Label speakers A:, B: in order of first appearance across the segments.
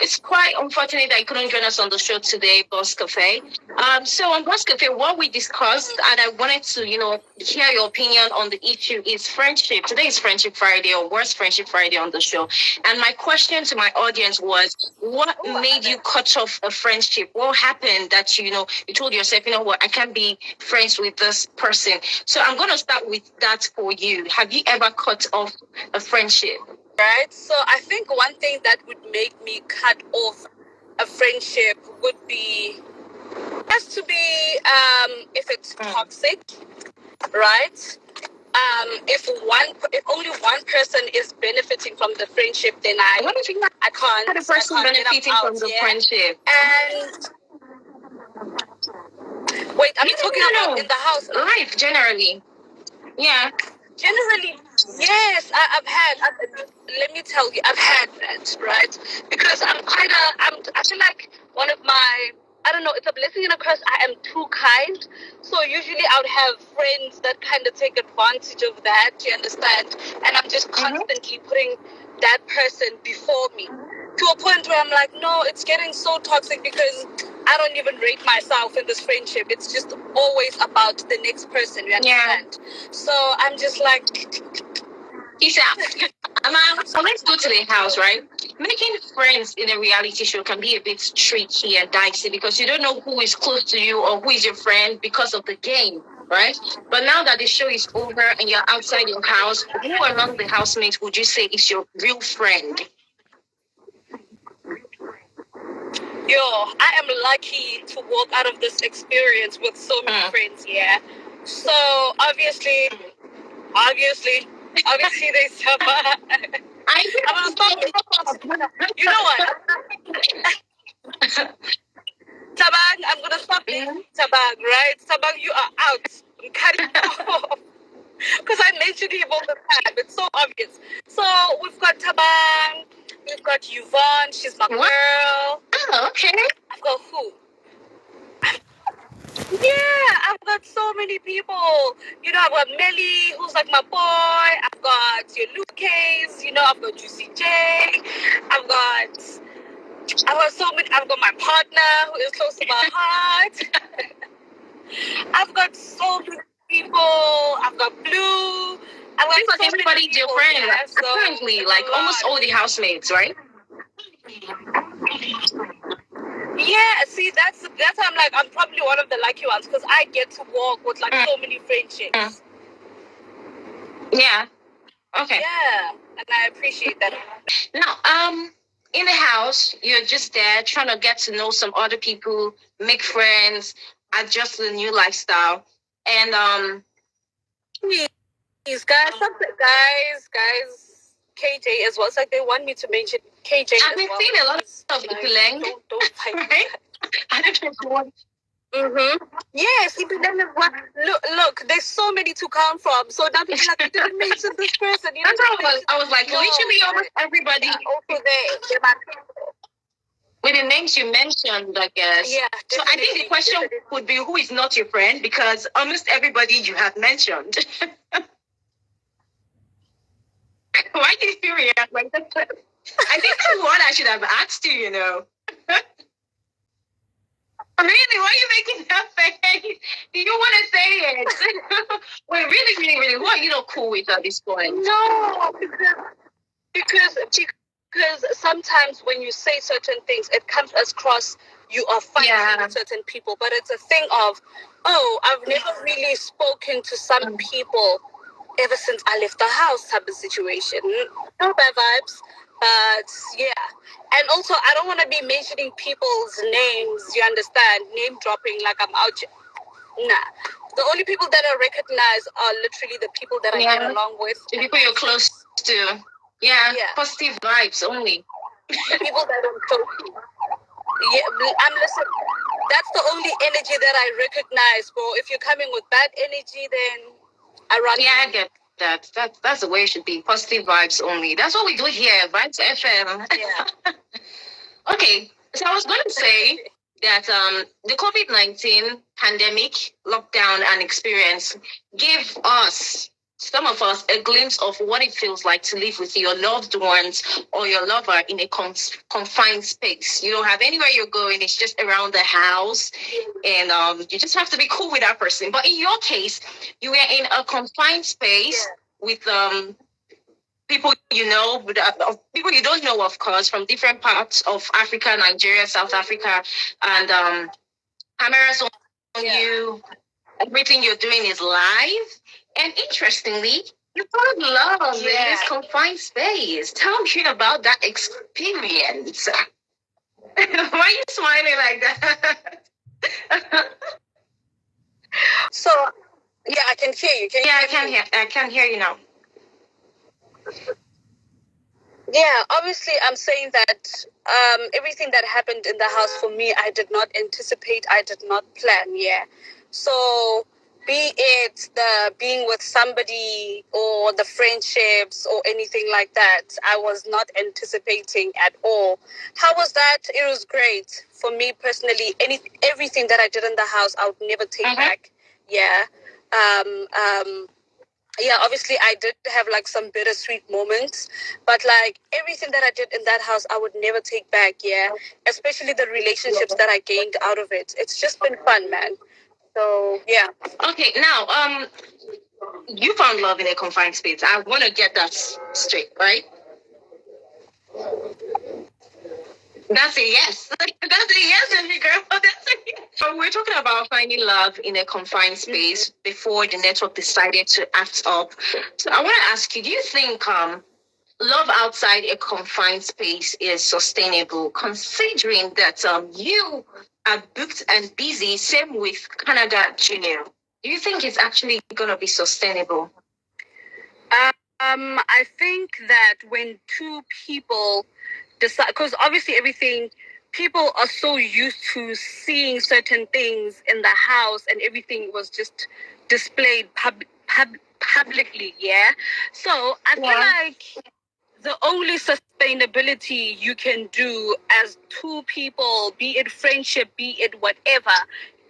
A: it's quite unfortunate that you couldn't join us on the show today, Boss Cafe. So on Boss Cafe, what we discussed, and I wanted to, hear your opinion on the issue is friendship. Today is Friendship Friday, or Worst Friendship Friday on the show. And my question to my audience was, what made you cut off a friendship? What happened that, you told yourself, what, I can't be friends with this person. So I'm going to start with that for you. Have you ever cut off a friendship?
B: Right. So I think one thing that would make me cut off a friendship would be has to be if it's toxic, right? If only one person is benefiting from the friendship, then I can't.
A: The person benefiting from the friendship.
B: And wait, are you talking about in the house?
A: Life generally. Yeah.
B: Generally, yes, let me tell you, I've had that, right? Because I feel like one of my, I don't know, it's a blessing and a curse. I am too kind. So usually I would have friends that kind of take advantage of that, you understand? And I'm just constantly putting that person before me to a point where I'm like, no, it's getting so toxic because I don't even rate myself in this friendship. It's just always about the next person, you understand? Yeah. So I'm just like...
A: Peace out. So let's go to the house, right? Making friends in a reality show can be a bit tricky and dicey because you don't know who is close to you or who is your friend because of the game, right? But now that the show is over and you're outside your house, who among the housemates would you say is your real friend?
B: Yo, I am lucky to walk out of this experience with so many friends, yeah. So obviously there's Tabang. I'm gonna stop. You know what? Tabang, I'm gonna stop being Tabang, right? Tabang, you are out. I'm cutting you off. Because I mentioned him all the time. It's so obvious. So we've got Tabang, we've got Yvonne, she's my girl.
A: Oh, okay.
B: I've got who? Yeah, I've got so many people. I've got Melly, who's like my boy. I've got your Lucas, I've got Juicy J. I've got so many. I've got my partner who is close to my heart. I've got so many people. I've got Blue. I've got so
A: everybody's your friend. Yeah, so apparently, like almost all the housemates, right?
B: Yeah, see, that's how I'm probably one of the lucky ones because I get to walk with so many friendships.
A: Yeah. Okay.
B: Yeah, and I appreciate that.
A: Now, in the house, you're just there trying to get to know some other people, make friends, adjust to the new lifestyle, and
B: these guys, KJ as well. It's like they want me to mention KJ.
A: I've been seeing a lot of Ipilang.
B: Don't fight.
A: Right? I don't know what.
B: Yes, look, there's so many to come from. So now people like, you didn't mention this person.
A: That's how I was like, literally almost everybody.
B: Also there.
A: With the names you mentioned, I guess.
B: Yeah.
A: So I think the question would be, who is not your friend? Because almost everybody you have mentioned. Why did you react like that? I think that's what I should have asked you, Really? Why are you making that face? Do you want to say it? Wait, really, what are you not cool with at this point?
B: No, because sometimes when you say certain things, it comes across you are fighting with certain people. But it's a thing of, I've never really spoken to some people ever since I left the house type of situation. No bad vibes. But yeah, and also I don't want to be mentioning people's names, you understand, name dropping like I'm out. Nah, the only people that I recognize are literally the people that I get along with,
A: the people you're close to. Yeah, positive vibes only.
B: The people that I'm close to. Yeah, I'm listening. That's the only energy that I recognize, bro. If you're coming with bad energy, then I run.
A: Yeah, I get that. That's the way it should be. Positive vibes only. That's what we do here, Vibes FM.
B: Yeah.
A: Okay, so I was going to say that the COVID-19 pandemic lockdown and experience gave us some of us a glimpse of what it feels like to live with your loved ones or your lover in a confined space. You don't have anywhere you're going, it's just around the house, and you just have to be cool with that person. But in your case, you were in a confined space with people you know, with people you don't know, of course, from different parts of Africa, Nigeria, South Africa, and cameras on you. Everything you're doing is live. And interestingly, you found love in this confined space. Tell me about that experience. Why are you smiling like that?
B: So, yeah, I can hear you.
A: I can hear you now.
B: Yeah, obviously, I'm saying that everything that happened in the house for me, I did not anticipate, I did not plan. Yeah. So, be it the being with somebody or the friendships or anything like that, I was not anticipating at all. How was that? It was great for me personally. Everything that I did in the house, I would never take back. Yeah. Um, um, yeah, obviously I did have like some bittersweet moments, but like everything that I did in that house, I would never take back. Yeah, especially the relationships that I gained out of it. It's just been fun, man. So yeah.
A: Okay, now you found love in a confined space. I want to get that straight, right? That's a yes. That's a yes, and girl. That's a yes. So we're talking about finding love in a confined space before the network decided to act up. So I want to ask you: do you think love outside a confined space is sustainable, considering that you are booked and busy? Same with Kanaga Junior. Do you think it's actually going to be sustainable?
B: I think that when two people decide, because obviously everything, people are so used to seeing certain things in the house, and everything was just displayed publicly. Yeah. So I feel like the only sustainability you can do as two people, be it friendship, be it whatever,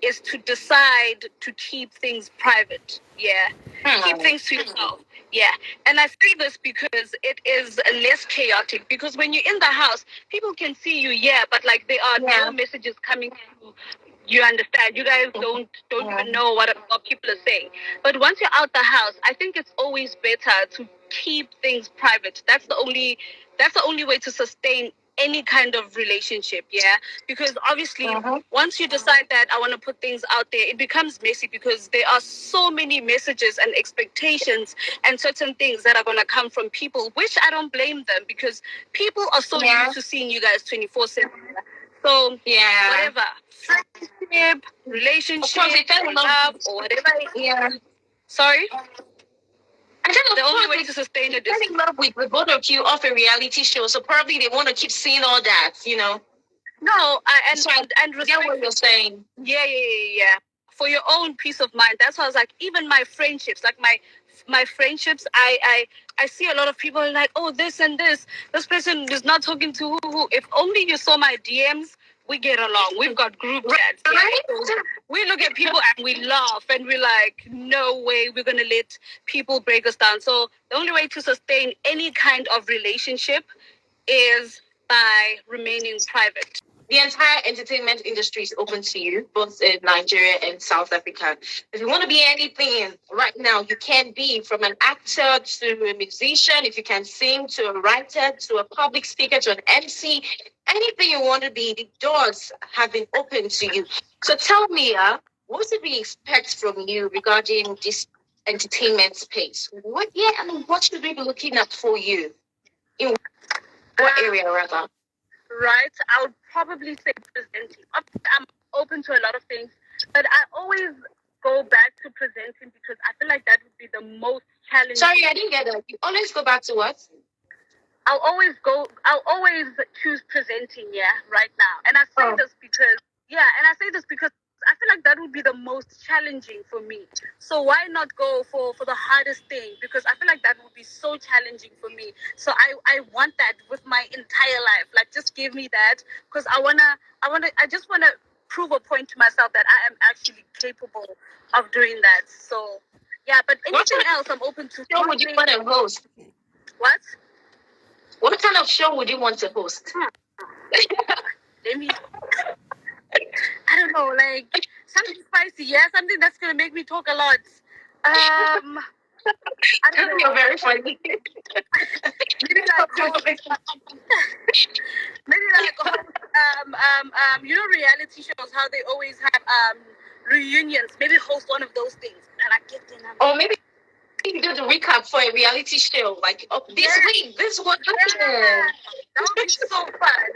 B: is to decide to keep things private. Yeah. Keep things to yourself. Yeah. And I say this because it is less chaotic. Because when you're in the house, people can see you, yeah, but like there are no messages coming through. You understand? You guys don't even know what people are saying. But once you're out the house, I think it's always better to keep things private. That's the only way to sustain any kind of relationship. Yeah, because obviously once you decide that I want to put things out there, it becomes messy because there are so many messages and expectations and certain things that are going to come from people, which I don't blame them, because people are so used to seeing you guys 24/7. So whatever, friendship, relationship, love, or whatever.
A: Yeah.
B: Sorry.
A: I think
B: the only way to sustain it is
A: in love with both of you off a reality show, so probably they want to keep seeing all that, you know.
B: No,
A: So I get what you're saying.
B: Yeah. For your own peace of mind. That's why I was like, even my friendships, like my friendships, I see a lot of people like, oh, this and this. This person is not talking to who. If only you saw my DMs, we get along. We've got group chats.
A: Right?
B: Yeah. We look at people and we laugh and we're like, no way, we're gonna let people break us down. So the only way to sustain any kind of relationship is by remaining private.
A: The entire entertainment industry is open to you, both in Nigeria and South Africa. If you want to be anything right now, you can be, from an actor to a musician, if you can sing, to a writer, to a public speaker, to an MC, anything you want to be, the doors have been open to you. So tell me, what do we expect from you regarding this entertainment space? What should we be looking at for you? In what area, rather?
B: Right, I would probably say presenting. Obviously, I'm open to a lot of things, but I always go back to presenting because I feel like that would be the most challenging.
A: Sorry, I didn't get that. You always go back to what?
B: I'll always choose presenting, yeah, right now. And I say this because I feel like that would be the most challenging for me. So why not go for the hardest thing? Because I feel like that would be so challenging for me. So I want that with my entire life. Like, just give me that, because I just wanna prove a point to myself that I am actually capable of doing that. So Yeah, but
A: What
B: anything
A: kind
B: else I'm open to.
A: of show would you want to host?
B: What?
A: What kind of show would you want to host?
B: Let me. I don't know, like something spicy. Yeah, something that's gonna make me talk a lot. I don't know.
A: You're very funny.
B: Maybe like maybe like you know, reality shows, how they always have reunions. Maybe host one of those things and I get them.
A: Or maybe you do the recap for a reality show, like this week, this is what happened.
B: Yeah, that would be so fun.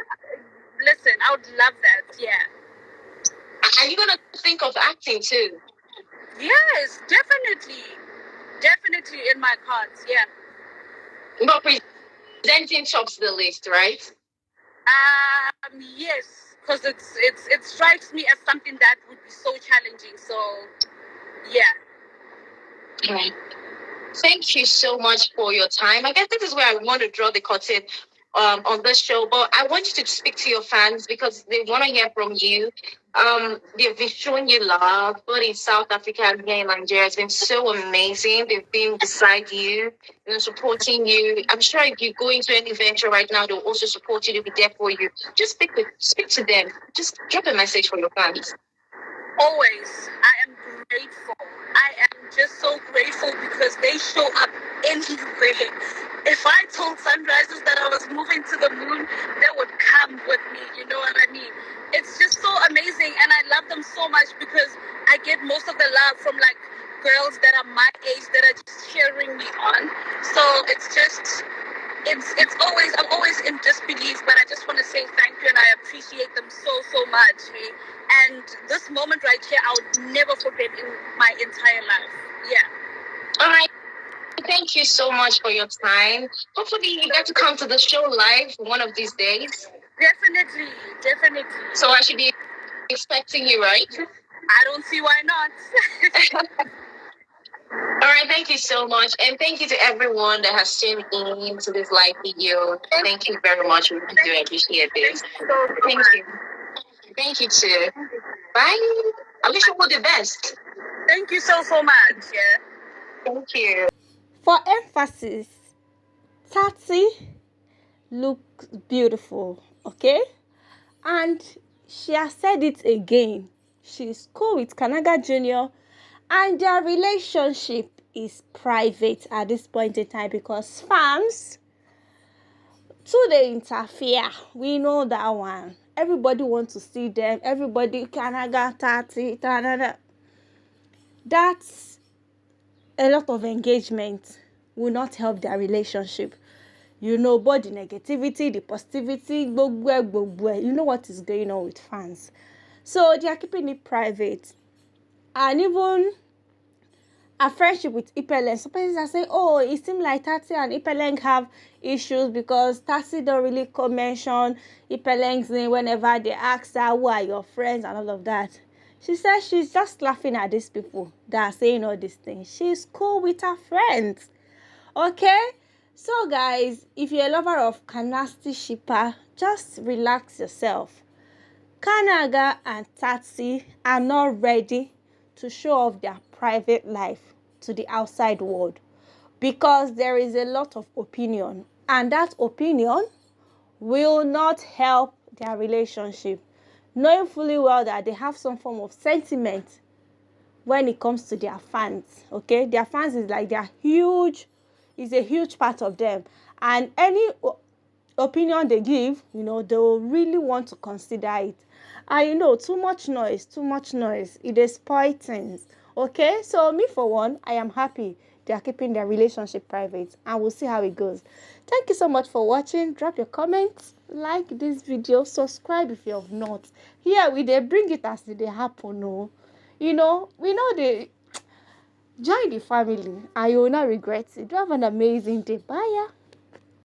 B: Listen, I would love that. Yeah.
A: Are you gonna think of acting too?
B: Yes, definitely. Definitely in my cards, yeah.
A: But presenting tops the list, right?
B: Yes, because it strikes me as something that would be so challenging. So, yeah.
A: Right. Thank you so much for your time. I guess this is where I want to draw the curtain on this show, but I want you to speak to your fans because they want to hear from you. They've been showing you love, both in South Africa and here in Nigeria. It's been so amazing. They've been beside you, supporting you. I'm sure if you go into any venture right now, they'll also support you. They'll be there for you. Just speak to them. Just drop a message for your fans.
B: Always, I am grateful. I am just so grateful because they show up anywhere. If I told Sunrises that I was moving to the moon, they would come with me. You know what I mean? It's just so amazing, and I love them so much because I get most of the love from like girls that are my age that are just cheering me on. So it's just. I'm always in disbelief, but I just want to say thank you and I appreciate them so much. Hey? And this moment right here, I would never forget in my entire life. Yeah.
A: All right. Thank you so much for your time. Hopefully, you get to come to the show live one of these days.
B: Definitely.
A: So I should be expecting you, right?
B: I don't see why not.
A: All right, thank you so much. And thank you to everyone that has tuned in to this live video. Thank you very much. We do appreciate this. Thank you. Thank you too. Bye. I wish you all the best.
B: Thank you so much. Yeah.
A: Thank you.
C: For emphasis, Tsatsii looks beautiful, okay? And she has said it again. She's cool with Kanaga Jr. and their relationship is private at this point in time because fans, too, they interfere. We know that one. Everybody wants to see them. Everybody, Kanaga, Tsatsii, that's a lot of engagement will not help their relationship. You know, both the negativity, the positivity, you know what is going on with fans. So they are keeping it private. And even a friendship with Ipeleng, some people are saying, oh, it seems like Tsatsii and Ipeleng have issues because Tsatsii don't really mention Ipeleng's name whenever they ask her, who are your friends and all of that. She says she's just laughing at these people that are saying all these things. She's cool with her friends. Okay? So guys, if you're a lover of Kanasti Shipper, just relax yourself. Kanaga and Tsatsii are not ready to show off their private life to the outside world because there is a lot of opinion, and that opinion will not help their relationship, knowing fully well that they have some form of sentiment when it comes to their fans. Okay, their fans is like a huge part of them, and any opinion they give, you know, they will really want to consider it. And you know, too much noise, it is spoil things. Okay, so me for one, I am happy they are keeping their relationship private, and we'll see how it goes. Thank you so much for watching. Drop your comments, like this video, subscribe if you have not. Here we they bring it as they happen. No, you know, we know they join the family and you will not regret it. Do have an amazing day. Bye.